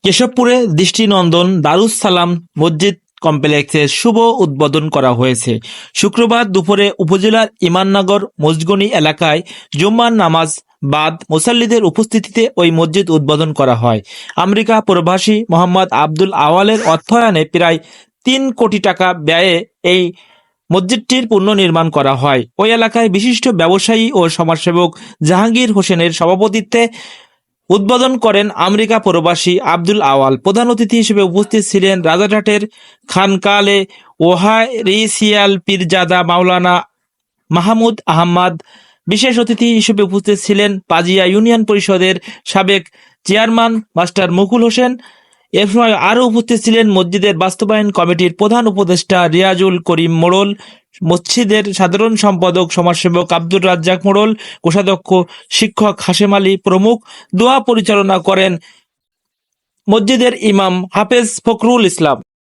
কেশবপুরে দৃষ্টিনন্দন দারুস সালাম মসজিদ কমপ্লেক্সের শুভ উদ্বোধন করা হয়েছে। শুক্রবার দুপুরে উপজেলার ইমাননগর মজগনি এলাকায় জুম্মার নামাজ বাদ মুসাল্লিদের উপস্থিতিতে ওই মসজিদ উদ্বোধন করা হয়। আমেরিকা প্রবাসী মোহাম্মদ আব্দুল আওয়ালের অর্থায়নে প্রায় 3 কোটি টাকা ব্যয়ে এই মসজিদটির পুনর্নির্মাণ করা হয়। ওই এলাকায় বিশিষ্ট ব্যবসায়ী ও সমাজসেবক জাহাঙ্গীর হোসেনের সভাপতিত্বে উদ্বোধন করেন আমেরিকা প্রবাসী আব্দুল আওয়াল। প্রধান অতিথি হিসেবে উপস্থিত ছিলেন রাজারহাটের খানকালে ওহারিসিয়াল পীরজাদা মাওলানা মাহমুদ আহমদ। বিশেষ অতিথি হিসেবে উপস্থিত ছিলেন পাজিয়া ইউনিয়ন পরিষদের সাবেক চেয়ারম্যান মাস্টার মুকুল হোসেন। এর সময় আরও উপস্থিত ছিলেন মসজিদের বাস্তবায়ন কমিটির প্রধান উপদেষ্টা রিয়াজুল করিম মোড়ল, মসজিদের সাধারণ সম্পাদক সমাজসেবক আব্দুর রাজ্জাক মোড়ল, কোষাধ্যক্ষ শিক্ষক হাশেম আলী প্রমুখ। দোয়া পরিচালনা করেন মসজিদের ইমাম হাফেজ ফখরুল ইসলাম।